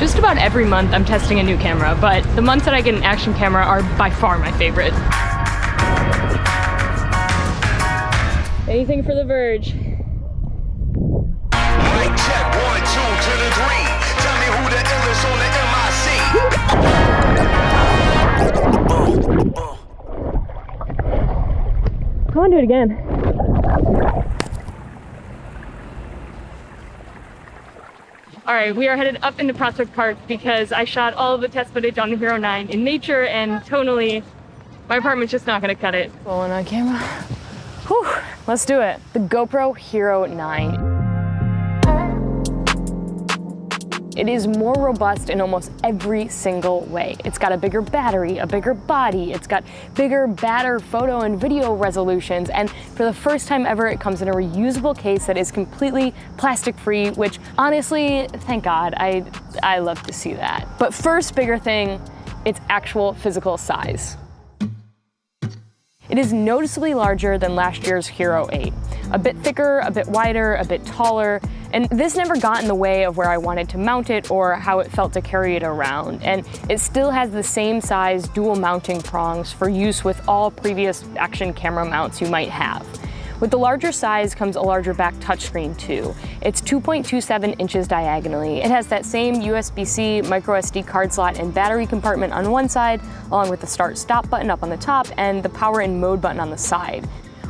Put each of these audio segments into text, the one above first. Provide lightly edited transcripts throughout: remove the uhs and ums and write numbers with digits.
Just about every month I'm testing a new camera, but the months that I get an action camera are by far my favorite. Anything for the Verge. Mic check, 1, 2 to the 3. Tell me who the illest on the MIC. Come on, do it again. All right, we are headed up into Prospect Park because I shot all of the test footage on the Hero 9 in nature, and tonally, my apartment's just not gonna cut it. Rolling on camera. Whew, let's do it. The GoPro Hero 9. It is more robust in almost every single way. It's got a bigger battery, a bigger body, it's got bigger, badder photo and video resolutions, and for the first time ever, it comes in a reusable case that is completely plastic-free, which honestly, thank God, I love to see that. But first bigger thing, its actual physical size. It is noticeably larger than last year's Hero 8. A bit thicker, a bit wider, a bit taller, and this never got in the way of where I wanted to mount it or how it felt to carry it around. And it still has the same size dual mounting prongs for use with all previous action camera mounts you might have. With the larger size comes a larger back touchscreen too. It's 2.27 inches diagonally. It has that same USB-C, micro SD card slot and battery compartment on one side, along with the start-stop button up on the top and the power and mode button on the side.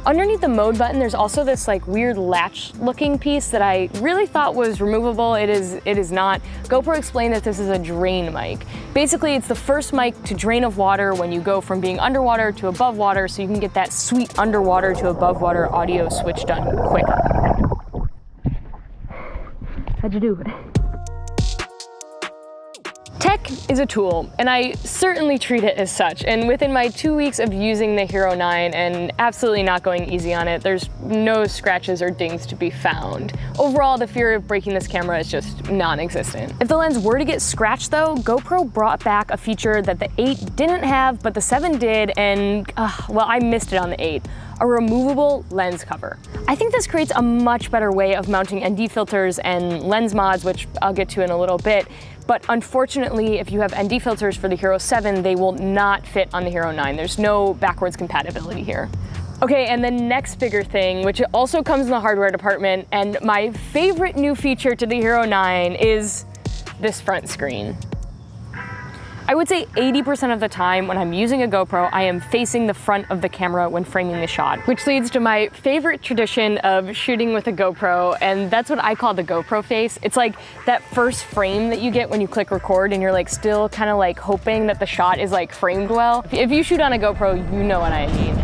Underneath the mode button, there's also this like weird latch-looking piece that I really thought was removable. It is not. GoPro explained that this is a drain mic. Basically, it's the first mic to drain of water when you go from being underwater to above water, so you can get that sweet underwater to above water audio switch done quicker. How'd you do it? Tech is a tool, and I certainly treat it as such. And within my 2 weeks of using the Hero 9 and absolutely not going easy on it, there's no scratches or dings to be found. Overall, the fear of breaking this camera is just non-existent. If the lens were to get scratched though, GoPro brought back a feature that the 8 didn't have, but the 7 did, and well, I missed it on the 8. A removable lens cover. I think this creates a much better way of mounting ND filters and lens mods, which I'll get to in a little bit. But unfortunately, if you have ND filters for the Hero 7, they will not fit on the Hero 9. There's no backwards compatibility here. Okay, and the next bigger thing, which also comes in the hardware department, and my favorite new feature to the Hero 9 is this front screen. I would say 80% of the time when I'm using a GoPro, I am facing the front of the camera when framing the shot, which leads to my favorite tradition of shooting with a GoPro, and that's what I call the GoPro face. It's like that first frame that you get when you click record and you're like still kind of like hoping that the shot is like framed well. If you shoot on a GoPro, you know what I mean.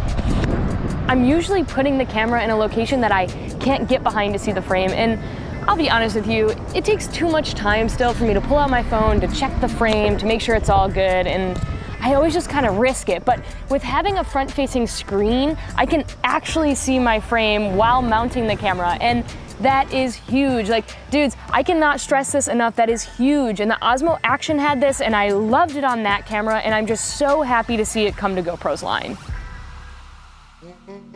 I'm usually putting the camera in a location that I can't get behind to see the frame, and I'll be honest with you, it takes too much time still for me to pull out my phone, to check the frame, to make sure it's all good, and I always just kind of risk it. But with having a front-facing screen, I can actually see my frame while mounting the camera, and that is huge. Like, dudes, I cannot stress this enough, that is huge. And the Osmo Action had this, and I loved it on that camera, and I'm just so happy to see it come to GoPro's line.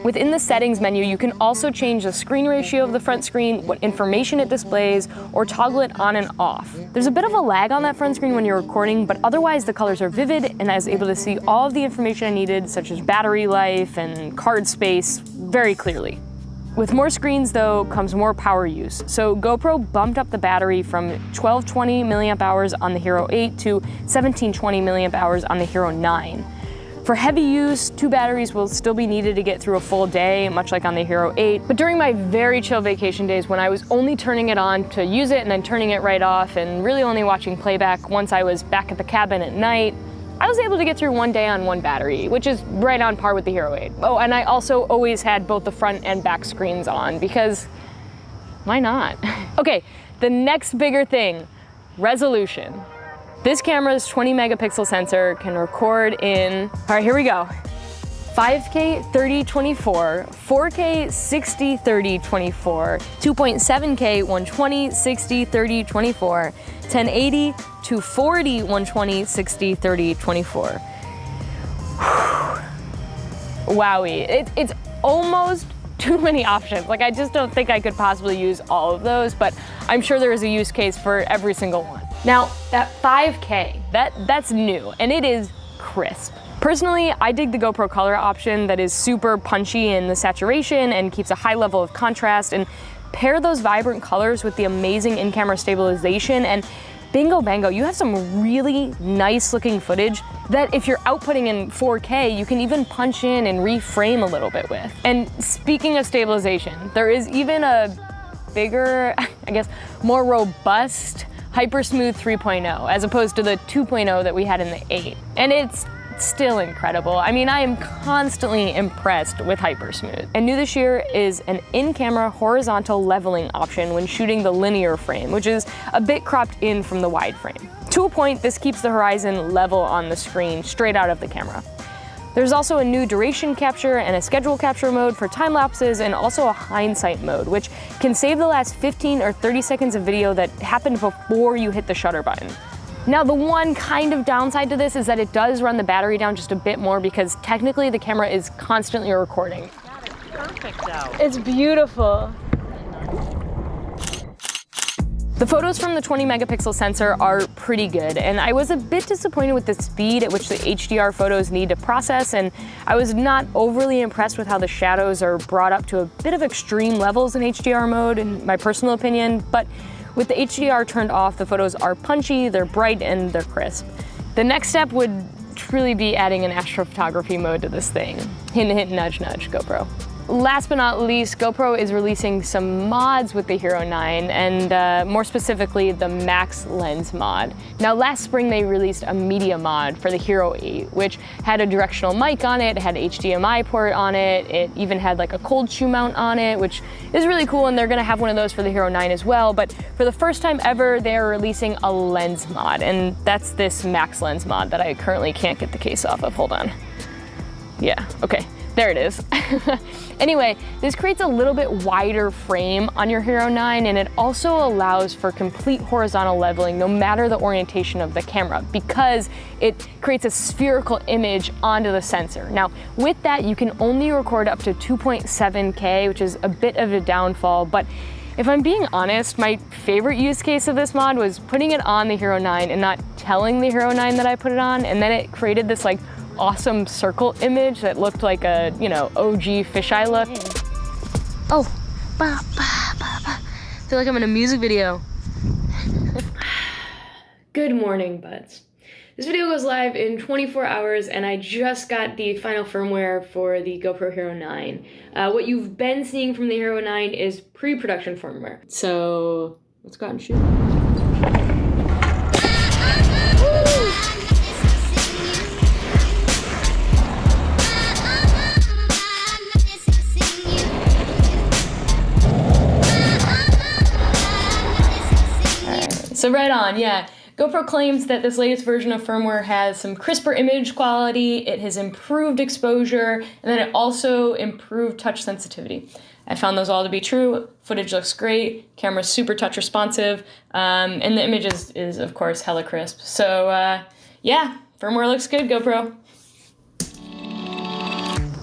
Within the settings menu, you can also change the screen ratio of the front screen, what information it displays, or toggle it on and off. There's a bit of a lag on that front screen when you're recording, but otherwise the colors are vivid, and I was able to see all of the information I needed, such as battery life and card space, very clearly. With more screens though, comes more power use. So GoPro bumped up the battery from 1220 milliamp hours on the Hero 8 to 1720 milliamp hours on the Hero 9. For heavy use, 2 batteries will still be needed to get through a full day, much like on the Hero 8. But during my very chill vacation days when I was only turning it on to use it and then turning it right off and really only watching playback once I was back at the cabin at night, I was able to get through 1 day on 1 battery, which is right on par with the Hero 8. Oh, and I also always had both the front and back screens on because why not? Okay, the next bigger thing, resolution. This camera's 20 megapixel sensor can record in, all right, here we go. 5K 3024, 4K 60 3024, 2.7K 120 60 30 24, 1080 240 120 60 30 24. Wowie, it's almost too many options. Like, I just don't think I could possibly use all of those, but I'm sure there is a use case for every single one. Now, at 5K, that's new, and it is crisp. Personally, I dig the GoPro color option that is super punchy in the saturation and keeps a high level of contrast, and pair those vibrant colors with the amazing in-camera stabilization, and bingo bango, you have some really nice looking footage that if you're outputting in 4K, you can even punch in and reframe a little bit with. And speaking of stabilization, there is even a bigger, I guess, more robust Hypersmooth 3.0 as opposed to the 2.0 that we had in the 8. And it's still incredible. I mean, I am constantly impressed with Hypersmooth. And new this year is an in-camera horizontal leveling option when shooting the linear frame, which is a bit cropped in from the wide frame. To a point, this keeps the horizon level on the screen straight out of the camera. There's also a new duration capture and a schedule capture mode for time lapses, and also a hindsight mode, which can save the last 15 or 30 seconds of video that happened before you hit the shutter button. Now, the one kind of downside to this is that it does run the battery down just a bit more because technically the camera is constantly recording. That is perfect out. It's beautiful. The photos from the 20 megapixel sensor are pretty good, and I was a bit disappointed with the speed at which the HDR photos need to process, and I was not overly impressed with how the shadows are brought up to a bit of extreme levels in HDR mode, in my personal opinion, but with the HDR turned off, the photos are punchy, they're bright, and they're crisp. The next step would truly be adding an astrophotography mode to this thing. Hint, hint, nudge, nudge, GoPro. Last but not least, GoPro is releasing some mods with the Hero 9, and more specifically, the Max Lens mod. Now, last spring they released a media mod for the Hero 8, which had a directional mic on it, had an HDMI port on it, it even had like a cold shoe mount on it, which is really cool, and they're gonna have one of those for the Hero 9 as well. But for the first time ever, they're releasing a lens mod, and that's this Max Lens mod that I currently can't get the case off of. Hold on. Yeah, okay. There it is. Anyway, this creates a little bit wider frame on your Hero 9, and it also allows for complete horizontal leveling no matter the orientation of the camera, because it creates a spherical image onto the sensor. Now, with that, you can only record up to 2.7K, which is a bit of a downfall, but if I'm being honest, my favorite use case of this mod was putting it on the Hero 9 and not telling the Hero 9 that I put it on, and then it created this like awesome circle image that looked like a, you know, OG fisheye look. Oh, feel like I'm in a music video. Good morning, buds. This video goes live in 24 hours, and I just got the final firmware for the GoPro Hero 9. What you've been seeing from the Hero 9 is pre-production firmware. So let's go out and shoot. So right on, yeah. GoPro claims that this latest version of firmware has some crisper image quality, it has improved exposure, and then it also improved touch sensitivity. I found those all to be true. Footage looks great, camera's super touch responsive, and the image is of course hella crisp. So yeah, firmware looks good, GoPro.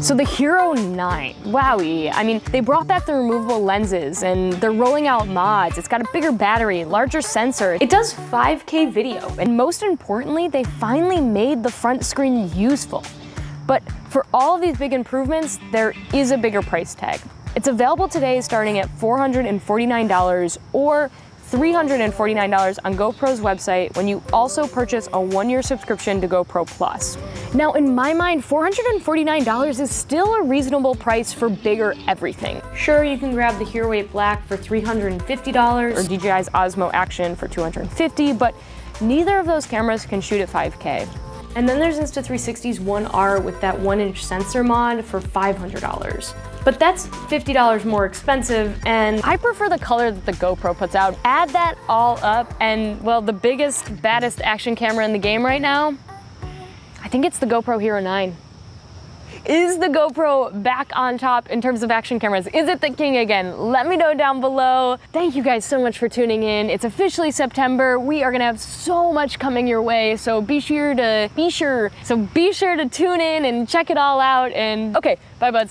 So the Hero 9, wowie. I mean, they brought back the removable lenses, and they're rolling out mods. It's got a bigger battery, larger sensor. It does 5K video, and most importantly, they finally made the front screen useful. But for all of these big improvements, there is a bigger price tag. It's available today starting at $449 or $349 on GoPro's website when you also purchase a 1-year subscription to GoPro Plus. Now, in my mind, $449 is still a reasonable price for bigger everything. Sure, you can grab the Hero 8 Black for $350 or DJI's Osmo Action for $250, but neither of those cameras can shoot at 5K. And then there's Insta360's 1R with that 1-inch sensor mod for $500. But that's $50 more expensive, and I prefer the color that the GoPro puts out. Add that all up, and well, the biggest, baddest action camera in the game right now, I think it's the GoPro Hero 9. Is the GoPro back on top in terms of action cameras? Is it the king again? Let me know down below. Thank you guys so much for tuning in. It's officially September. We are gonna have so much coming your way, so be sure to tune in and check it all out. And okay, bye buds.